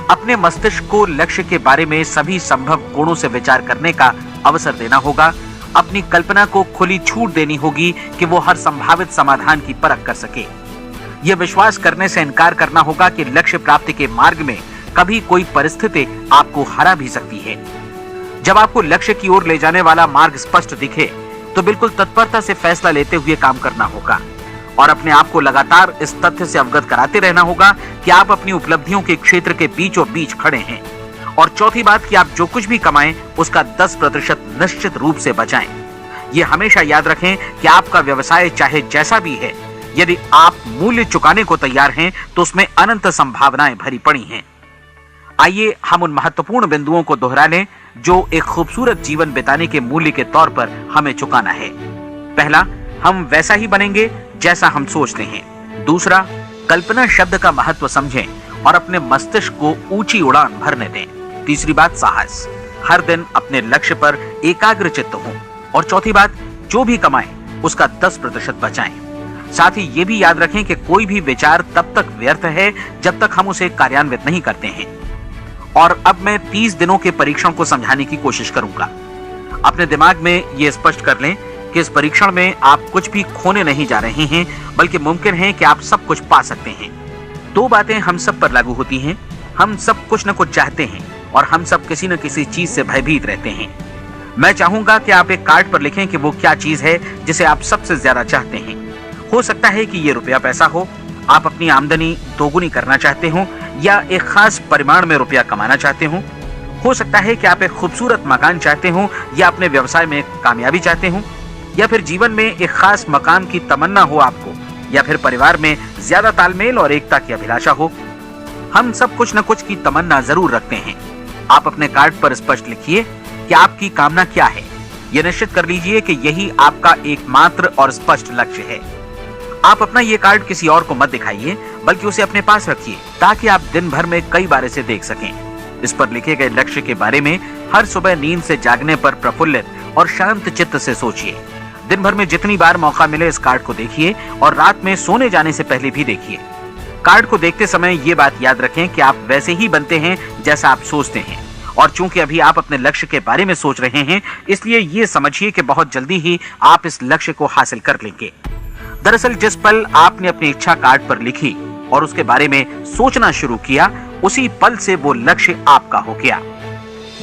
अपने मस्तिष्क को लक्ष्य के बारे में सभी संभव कोणों से विचार करने का अवसर देना होगा। अपनी कल्पना को खुली छूट देनी होगी कि वो हर संभावित समाधान की परख कर सके। यह विश्वास करने से इनकार करना होगा कि लक्ष्य प्राप्ति के मार्ग में कभी कोई परिस्थिति आपको हरा भी सकती है। जब आपको लक्ष्य की ओर ले जाने वाला मार्ग स्पष्ट दिखे तो बिल्कुल तत्परता से फैसला लेते हुए काम करना होगा और अपने आप को लगातार इस तथ्य से अवगत कराते रहना होगा कि आप अपनी उपलब्धियों के क्षेत्र के बीचों बीच खड़े हैं। और चौथी बात कि आप जो कुछ भी कमाएं उसका 10% निश्चित रूप से बचाएं। ये हमेशा याद रखें कि आपका व्यवसाय चाहे जैसा भी है, यदि आप मूल्य चुकाने को तैयार हैं तो उसमें अनंत संभावनाएं भरी पड़ी हैं। आइए हम उन महत्वपूर्ण बिंदुओं को दोहरा लें जो एक खूबसूरत जीवन बिताने के मूल्य के तौर पर हमें चुकाना है। पहला, हम वैसा ही बनेंगे जैसा हम सोचते हैं। दूसरा, कल्पना शब्द का महत्व समझें और अपने मस्तिष्क को ऊंची उड़ान भरने दें। तीसरी बात, साहस, हर दिन अपने लक्ष्य पर एकाग्र चित्त हों। और चौथी बात, जो भी कमाएं उसका 10% बचाएं। साथ ही ये भी याद रखें कि कोई भी विचार तब तक व्यर्थ है जब तक हम उसे कार्यान्वित नहीं करते हैं। और अब मैं 30 दिनों के परीक्षण को समझाने की कोशिश करूंगा। अपने दिमाग में ये स्पष्ट कर लें कि इस परीक्षण में आप कुछ भी खोने नहीं जा रहे हैं, बल्कि मुमकिन है कि आप सब कुछ पा सकते हैं। 2 बातें हम सब पर लागू होती हैं। हम सब कुछ न कुछ चाहते हैं और हम सब किसी न किसी चीज से भयभीत रहते हैं। मैं चाहूंगा कि आप एक कार्ड पर लिखें कि वो क्या चीज है जिसे आप सबसे ज्यादा चाहते हैं। हो सकता है कि ये रुपया पैसा हो, आप अपनी आमदनी दोगुनी करना चाहते हो, या एक खास परिमाण में रुपया कमाना चाहते हो सकता है कि आप एक खूबसूरत मकान चाहते हो, या अपने व्यवसाय में कामयाबी चाहते हो, या फिर जीवन में एक खास मकाम की तमन्ना हो आपको, या फिर परिवार में ज्यादा तालमेल और एकता की अभिलाषा हो। हम सब कुछ न कुछ की तमन्ना जरूर रखते हैं। आप अपने कार्ड पर स्पष्ट लिखिए कि आपकी कामना क्या है। यह निश्चित कर लीजिए कि यही आपका एकमात्र और स्पष्ट लक्ष्य है। आप अपना ये कार्ड किसी और को मत दिखाइए, बल्कि उसे अपने पास रखिए ताकि आप दिन भर में कई बार इसे देख सकें। इस पर लिखे गए लक्ष्य के बारे में हर सुबह नींद से जागने पर प्रफुल्लित और शांत चित्त से सोचिए। दिन भर में जितनी बार मौका मिले इस कार्ड को देखिए और रात में सोने जाने से पहले भी देखिए। कार्ड को देखते समय ये बात याद रखें कि आप वैसे ही बनते हैं जैसा आप सोचते हैं। और चूंकि अभी आप अपने लक्ष्य के बारे में सोच रहे हैं, इसलिए ये समझिए कि बहुत जल्दी ही आप इस लक्ष्य को हासिल कर लेंगे। दरअसल जिस पल आपने अपनी इच्छा कार्ड पर लिखी और उसके बारे में सोचना शुरू किया, उसी पल से वो लक्ष्य आपका हो गया।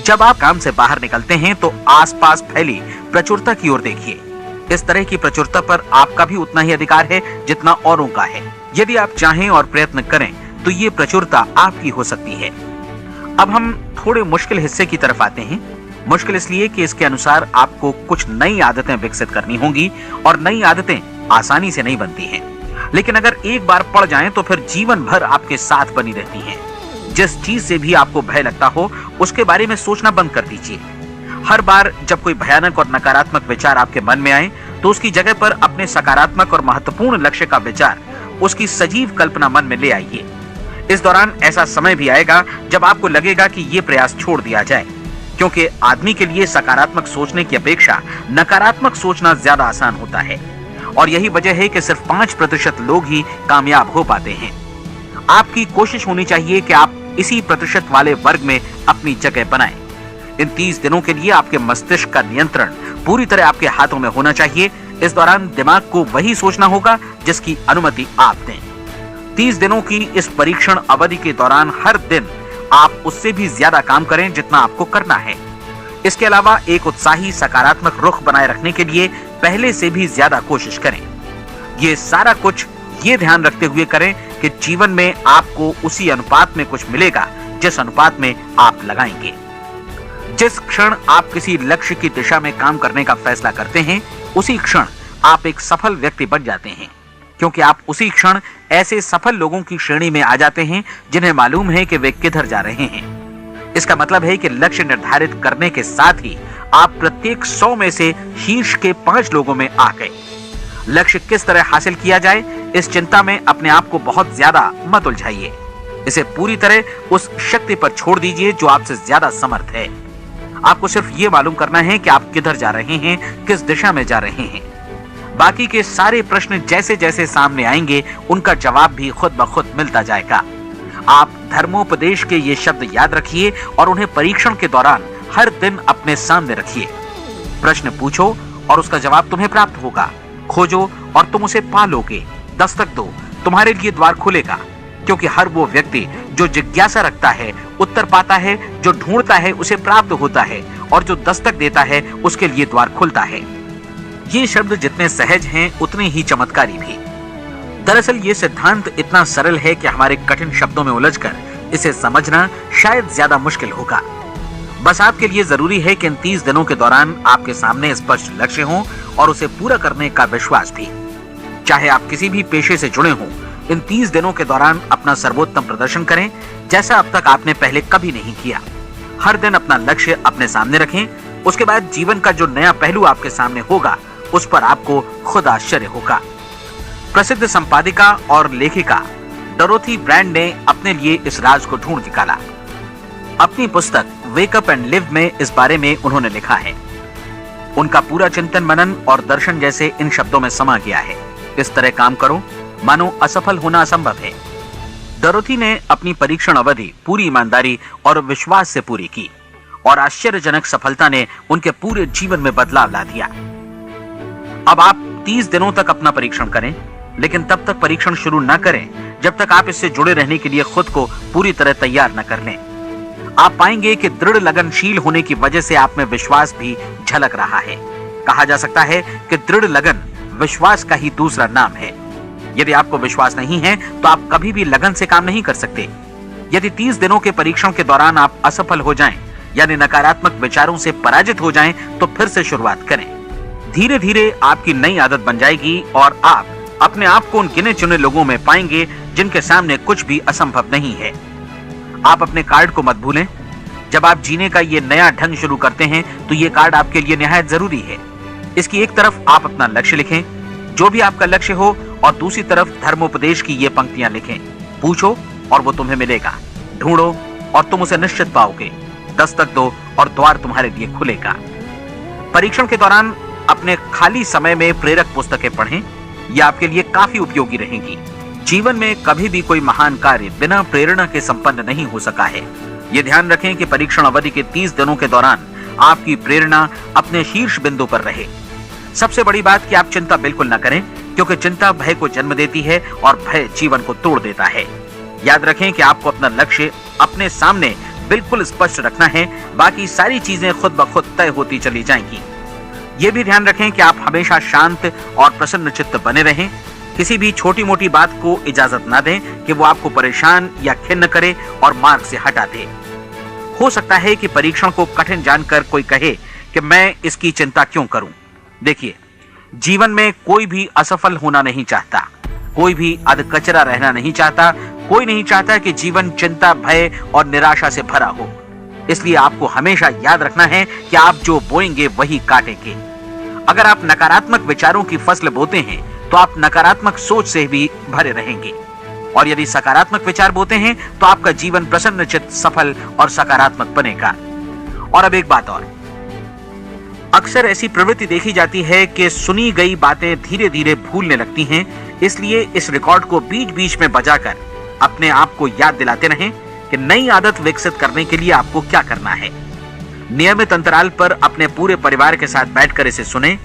जब आप काम से बाहर निकलते हैं तो आसपास फैली प्रचुरता की ओर देखिए। इस तरह की प्रचुरता पर आपका भी उतना ही अधिकार है जितना औरों का है। यदि आप चाहें और प्रयत्न करें तो ये प्रचुरता आपकी हो सकती है। अब हम थोड़े मुश्किल हिस्से की तरफ आते हैं। मुश्किल इसलिए कि इसके अनुसार आपको कुछ नई आदतें विकसित करनी होंगी और नई आदतें आसानी से नहीं बनती हैं, लेकिन अगर एक बार पड़ जाएं तो फिर जीवन भर आपके साथ बनी रहती हैं। जिस चीज से भी आपको भय लगता हो उसके बारे में सोचना बंद कर दीजिए। हर बार जब कोई भयानक और नकारात्मक विचार आपके मन में आए तो उसकी जगह पर अपने सकारात्मक और महत्वपूर्ण लक्ष्य का विचार, उसकी सजीव कल्पना मन में ले आइए। इस दौरान ऐसा समय भी आएगा जब आपको लगेगा कि ये प्रयास छोड़ दिया जाए, क्योंकि आदमी के लिए सकारात्मक सोचने की अपेक्षा नकारात्मक सोचना ज्यादा आसान होता है। और यही वजह है कि सिर्फ 5% लोग ही कामयाब हो पाते हैं। आपकी कोशिश होनी चाहिए कि आप इसी प्रतिशत वाले वर्ग में अपनी जगह बनाएं। इन 30 दिनों के लिए आपके मस्तिष्क का नियंत्रण पूरी तरह आपके हाथों में होना चाहिए। इस दौरान दिमाग को वही सोचना होगा जिसकी अनुमति आप दें। 30 दिनों की इस परीक्षण अवधि के दौरान हर दिन आप उससे भी ज्यादा काम करें जितना आपको करना है। इसके अलावा एक उत्साही सकारात्मक रुख बनाए रखने के लिए पहले से भी ज्यादा कोशिश करें। ये सारा कुछ ये ध्यान रखते हुए करें कि जीवन में आपको उसी अनुपात में कुछ मिलेगा जिस अनुपात में आप लगाएंगे। जिस क्षण आप किसी लक्ष्य की दिशा में काम करने का फैसला करते हैं, उसी क्षण आप एक सफल व्यक्ति बन जाते हैं, क्योंकि आप उसी क्षण ऐसे सफल लोगों की श्रेणी में आ जाते हैं जिन्हें मालूम है कि वे किधर जा रहे हैं। इसका मतलब है कि लक्ष्य निर्धारित करने के साथ ही आप प्रत्येक 100 में से शीर्ष के 5 लोगों में आ गए। लक्ष्य किस तरह हासिल किया जाए, इस चिंता में अपने आप को बहुत ज्यादा मत उलझाइए। इसे पूरी तरह उस शक्ति पर छोड़ दीजिए जो आपसे ज्यादा समर्थ है। आपको सिर्फ ये मालूम करना है कि आप किधर जा रहे हैं, किस दिशा में जा रहे हैं। बाकी के सारे प्रश्न जैसे जैसे सामने आएंगे, उनका जवाब भी खुद ब खुद मिलता जाएगा। आप धर्मोपदेश के ये शब्द याद रखिए और उन्हें परीक्षण के दौरान हर दिन अपने सामने रखिए। प्रश्न पूछो और उसका जवाब तुम्हें प्राप्त होगा। खोजो और तुम उसे पा लोगे। दस्तक दो, तुम्हारे लिए द्वार खुलेगा, क्योंकि हर वो व्यक्ति जो जिज्ञासा रखता है उत्तर पाता है, जो ढूंढता है उसे प्राप्त होता है, और जो दस्तक देता है उसके लिए द्वार खुलता है। ये शब्द जितने सहज हैं उतने ही चमत्कारी भी। दरअसल ये सिद्धांत इतना सरल है कि हमारे कठिन शब्दों में उलझकर इसे समझना शायद ज्यादा मुश्किल होगा। बस आपके लिए जरूरी है कि इन 30 दिनों के दौरान आपके सामने स्पष्ट लक्ष्य हो और उसे पूरा करने का विश्वास भी। चाहे आप किसी भी पेशे से जुड़े हों, इन 30 दिनों के दौरान अपना सर्वोत्तम प्रदर्शन करें, जैसा अब तक आपने पहले कभी नहीं किया। हर दिन अपना लक्ष्य अपने सामने रखें। उसके बाद जीवन का जो नया पहलू आपके सामने होगा उस पर आपको खुद आश्चर्य होगा। प्रसिद्ध संपादिका और लेखिका डोरोथी ब्रैंड ने अपने लिए इस राज को ढूंढ निकाला। अपनी पुस्तक वेक अप एंड लिव में इस बारे में उन्होंने लिखा है। उनका पूरा चिंतन मनन और दर्शन जैसे इन शब्दों में समा गया है। इस तरह काम करो मानो असफल होना असंभव है। डोरोथी ने अपनी परीक्षण अवधि पूरी ईमानदारी और विश्वास से पूरी की और आश्चर्यजनक सफलता ने उनके पूरे जीवन में बदलाव ला दिया। अब आप 30 दिनों तक अपना परीक्षण करें, लेकिन तब तक परीक्षण शुरू न करें जब तक आप इससे जुड़े रहने के लिए खुद को पूरी तरह तैयार न कर लें। आप पाएंगे कि दृढ़ लगनशील होने की वजह से आप में विश्वास भी झलक रहा है। कहा जा सकता है कि दृढ़ लगन विश्वास का ही दूसरा नाम है। यदि आपको विश्वास नहीं है तो आप कभी भी लगन से काम नहीं कर सकते। यदि 30 दिनों के परीक्षण के दौरान आप असफल हो जाएं, यानी नकारात्मक विचारों से पराजित हो जाएं, तो फिर से शुरुआत करें। धीरे धीरे आपकी नई आदत बन जाएगी और आप अपने आप को उन गिने चुने लोगों में पाएंगे जिनके सामने कुछ भी असंभव नहीं है। आप अपने कार्ड को मत भूलें। जब आप जीने का ये नया ढंग शुरू करते हैं तो ये कार्ड आपके लिए निहायत जरूरी है। इसकी एक तरफ आप अपना लक्ष्य लिखें, जो भी आपका लक्ष्य हो, और दूसरी तरफ धर्मोपदेश की ये पंक्तियां लिखें। पूछो और वो तुम्हें मिलेगा, ढूंढो और तुम उसे निश्चित पाओगे, दस्तक दो और द्वार तुम्हारे लिए खुलेगा। परीक्षण के दौरान अपने खाली समय में प्रेरक पुस्तकें पढ़ें। ये आपके लिए काफी उपयोगी रहेंगी। जीवन में कभी भी कोई महान कार्य बिना प्रेरणा के संपन्न नहीं हो सका है। ये ध्यान रखें कि परीक्षण अवधि के 30 दिनों के दौरान आपकी प्रेरणा अपने शीर्ष बिंदु पर रहे। सबसे बड़ी बात कि आप चिंता बिल्कुल न करें, क्योंकि चिंता भय को जन्म देती है और भय जीवन को तोड़ देता है। याद रखें कि आपको अपना लक्ष्य अपने सामने बिल्कुल स्पष्ट रखना है, बाकी सारी चीजें खुद ब खुद तय होती चली जाएंगी। ये भी ध्यान रखें कि आप हमेशा शांत और प्रसन्न चित्त बने रहें। किसी भी छोटी मोटी बात को इजाजत ना दें कि वो आपको परेशान या खिन्न करे और मार्ग से हटा दे। हो सकता है कि परीक्षण को कठिन जानकर कोई कहे कि मैं इसकी चिंता क्यों करूं। देखिए, जीवन में कोई भी असफल होना नहीं चाहता, कोई भी अधकचरा रहना नहीं चाहता, कोई नहीं चाहता कि जीवन चिंता, भय और निराशा से भरा हो। इसलिए आपको हमेशा याद रखना है कि आप जो बोएंगे वही काटेंगे। अगर आप नकारात्मक विचारों की फसल बोते हैं तो आप नकारात्मक सोच से भी भरे रहेंगे, और यदि सकारात्मक विचार बोते हैं तो आपका जीवन प्रसन्नचित्त, सफल और सकारात्मक बनेगा। और अब एक बात और, अक्सर ऐसी प्रवृत्ति देखी जाती है कि सुनी गई बातें धीरे धीरे भूलने लगती हैं। इसलिए इस रिकॉर्ड को बीच बीच में बजाकर अपने आप को याद दिलाते रहें कि नई आदत विकसित करने के लिए आपको क्या करना है। नियमित अंतराल पर अपने पूरे परिवार के साथ बैठकर इसे सुने।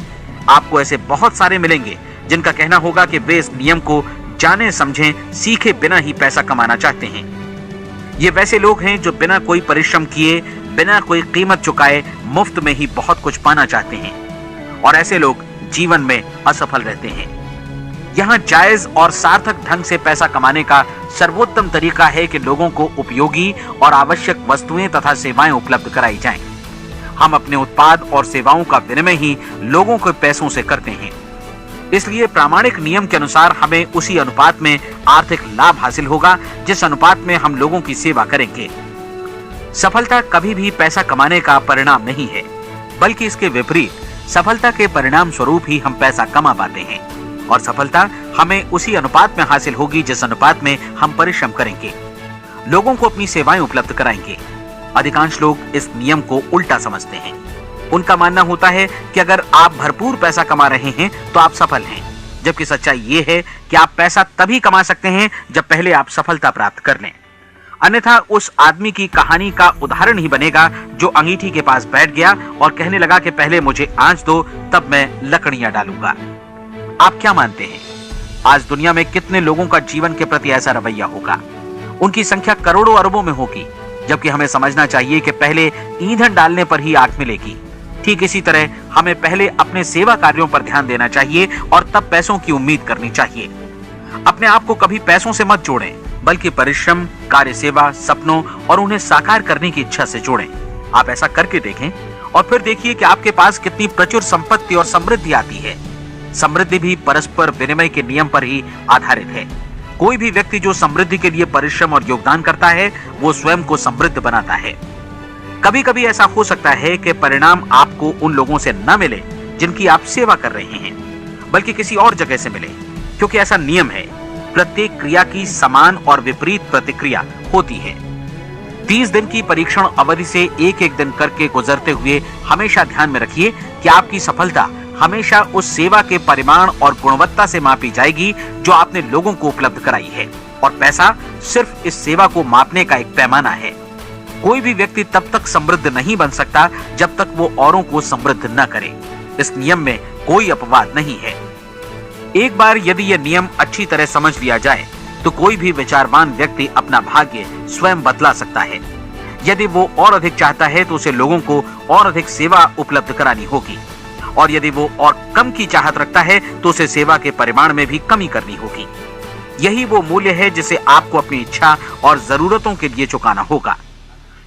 आपको ऐसे बहुत सारे मिलेंगे जिनका कहना होगा कि वे इस नियम को जाने समझें सीखे बिना ही पैसा कमाना चाहते हैं। ये वैसे लोग हैं जो बिना कोई परिश्रम किए, बिना कोई कीमत चुकाए मुफ्त में ही बहुत कुछ पाना चाहते हैं, और ऐसे लोग जीवन में असफल रहते हैं। यहाँ जायज और सार्थक ढंग से पैसा कमाने का सर्वोत्तम तरीका है कि लोगों को उपयोगी और आवश्यक वस्तुएं तथा सेवाएं उपलब्ध कराई जाएं। हम अपने उत्पाद और सेवाओं का विनिमय ही लोगों के पैसों से करते हैं। इसलिए प्रामाणिक नियम के अनुसार हमें उसी अनुपात में आर्थिक लाभ हासिल होगा जिस अनुपात में हम लोगों की सेवा करेंगे। सफलता कभी भी पैसा कमाने का परिणाम नहीं है, बल्कि इसके विपरीत सफलता के परिणाम स्वरूप ही हम पैसा कमा पाते हैं, और सफलता हमें उसी अनुपात में हासिल होगी जिस अनुपात में हम परिश्रम करेंगे, लोगों को अपनी सेवाएं उपलब्ध कराएंगे। अधिकांश लोग इस नियम को उल्टा समझते हैं। उनका मानना होता है कि अगर आप भरपूर पैसा कमा रहे हैं तो आप सफल हैं, जबकि सच्चाई ये है कि आप पैसा तभी कमा सकते हैं जब पहले आप सफलता प्राप्त कर लें। अन्यथा उस आदमी की कहानी का उदाहरण ही बनेगा जो अंगीठी के पास बैठ गया और कहने लगा कि पहले मुझे आंच दो, तब मैं लकड़ियां डालूंगा। आप क्या मानते हैं, आज दुनिया में कितने लोगों का जीवन के प्रति ऐसा रवैया होगा? उनकी संख्या करोड़ों अरबों में होगी, जबकि हमें समझना चाहिए कि पहले ईंधन डालने पर ही आग मिलेगी। ठीक इसी तरह हमें पहले अपने सेवा कार्यों पर ध्यान देना चाहिए और तब पैसों की उम्मीद करनी चाहिए। अपने आप को कभी पैसों से मत जोड़ें, बल्कि परिश्रम, कार्य सेवा, सपनों और उन्हें साकार करने की इच्छा से जोड़ें। आप ऐसा करके देखें और फिर देखिए कि आपके पास कितनी प्रचुर संपत्ति और समृद्धि आती है। समृद्धि भी परस्पर विनिमय के नियम पर ही आधारित है। कोई भी व्यक्ति जो समृद्धि के लिए परिश्रम और योगदान करता है, वो स्वयं को समृद्ध बनाता है। कभी कभी ऐसा हो सकता है कि परिणाम आपको उन लोगों से न मिले जिनकी आप सेवा कर रहे हैं, बल्कि किसी और जगह से मिले, क्योंकि ऐसा नियम है, प्रत्येक क्रिया की समान और विपरीत प्रतिक्रिया होती है। 30 दिन की परीक्षण अवधि से एक एक दिन करके गुजरते हुए हमेशा ध्यान में रखिए कि आपकी सफलता हमेशा उस सेवा के परिमाण और गुणवत्ता से मापी जाएगी जो आपने लोगों को उपलब्ध कराई है, और पैसा सिर्फ इस सेवा को मापने का एक पैमाना है। कोई भी व्यक्ति तब तक समृद्ध नहीं बन सकता जब तक वो औरों को समृद्ध न करे। इस नियम में कोई अपवाद नहीं है। एक बार यदि यह नियम अच्छी तरह समझ लिया जाए तो कोई भी विचारवान व्यक्ति अपना भाग्य स्वयं बदला सकता है। यदि वो और अधिक चाहता है तो उसे लोगों को और अधिक सेवा उपलब्ध करानी होगी, और यदि वो और कम की चाहत रखता है तो उसे सेवा के परिमाण में भी कमी करनी होगी। यही वो मूल्य है जिसे आपको अपनी इच्छा और जरूरतों के लिए चुकाना होगा।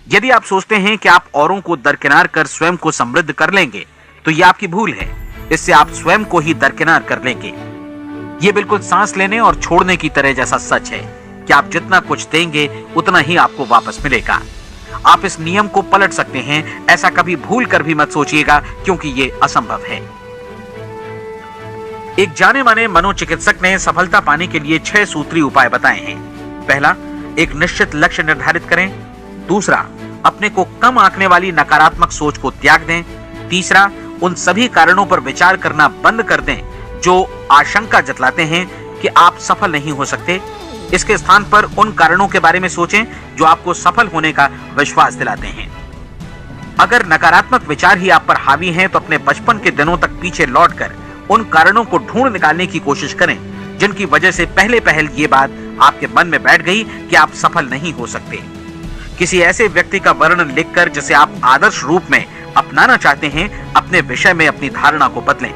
यदि आप सोचते हैं कि आप औरों को दरकिनार कर स्वयं को समृद्ध कर लेंगे तो ये आपकी भूल है। इससे आप स्वयं को ही दरकिनार कर लेंगे। ये बिल्कुल सांस लेने और छोड़ने की तरह जैसा सच है कि आप जितना कुछ देंगे उतना ही आपको वापस मिलेगा। आप इस नियम को पलट सकते हैं, ऐसा कभी भूल कर भी मत सोचिएगा, क्योंकि ये असंभव है। एक जाने माने मनोचिकित्सक ने सफलता पाने के लिए 6 सूत्री उपाय बताए हैं। पहला, एक निश्चित लक्ष्य निर्धारित करें। दूसरा, अपने को कम आंकने वाली नकारात्मक सोच को त्याग दें। तीसरा, उन सभी कारणों पर विचार करना बंद कर दें जो आशंका जतलाते हैं कि आप सफल नहीं हो सकते। इसके स्थान पर उन कारणों के बारे में सोचें जो आपको सफल होने का विश्वास दिलाते हैं। अगर नकारात्मक विचार ही आप पर हावी हैं तो अपने बचपन के दिनों तक पीछे लौटकर उन कारणों को ढूंढ निकालने की कोशिश करें जिनकी वजह से पहले पहल ये बात आपके मन में बैठ गई कि आप सफल नहीं हो सकते। किसी ऐसे व्यक्ति का वर्णन लिखकर जिसे आप आदर्श रूप में अपनाना चाहते हैं, अपने विषय में अपनी धारणा को बदलें।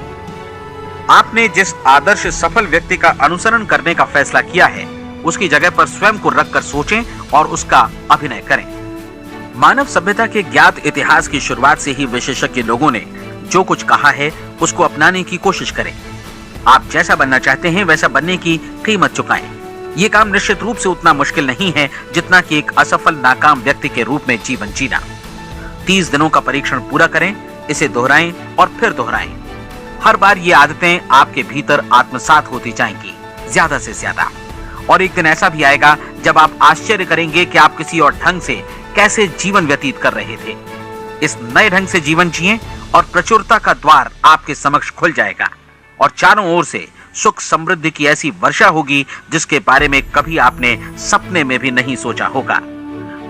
आपने जिस आदर्श सफल व्यक्ति का अनुसरण करने का फैसला किया है, उसकी जगह पर स्वयं को रखकर सोचें और उसका अभिनय करें। मानव सभ्यता के ज्ञात इतिहास की शुरुआत से ही विशेषज्ञ लोगों ने जो कुछ कहा है उसको अपनाने की कोशिश करें। आप जैसा बनना चाहते हैं वैसा बनने की कीमत चुकाएं। ये काम निश्चित रूप से उतना मुश्किल नहीं है जितना कि एक असफल नाकाम व्यक्ति के रूप में जीवन जीना। 30 दिनों का परीक्षण पूरा करें, इसे दोहराएं और फिर दोहराएं। हर बार ये आदतें आपके भीतर आत्मसात होती जाएंगी, ज्यादा से ज्यादा। और एक दिन ऐसा भी आएगा जब आप आश्चर्य करेंगे कि आप किसी और ढंग से कैसे जीवन व्यतीत कर रहे थे। इस नए ढंग से जीवन जिएं और प्रचुरता का द्वार आपके समक्ष खुल जाएगा और चारों ओर से सुख समृद्धि की ऐसी वर्षा होगी जिसके बारे में कभी आपने सपने में भी नहीं सोचा होगा।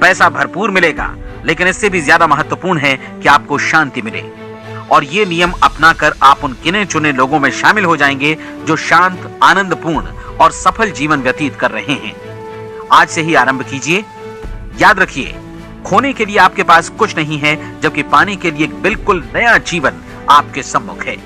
पैसा भरपूर मिलेगा, लेकिन इससे भी ज्यादा महत्वपूर्ण है कि आपको शांति मिले। और ये नियम अपनाकर आप उन गिने चुने लोगों में शामिल हो जाएंगे जो शांत, आनंदपूर्ण और सफल जीवन व्यतीत कर रहे हैं। आज से ही आरंभ कीजिए। याद रखिए, खोने के लिए आपके पास कुछ नहीं है, जबकि पाने के लिए एक बिल्कुल नया जीवन आपके सम्मुख है।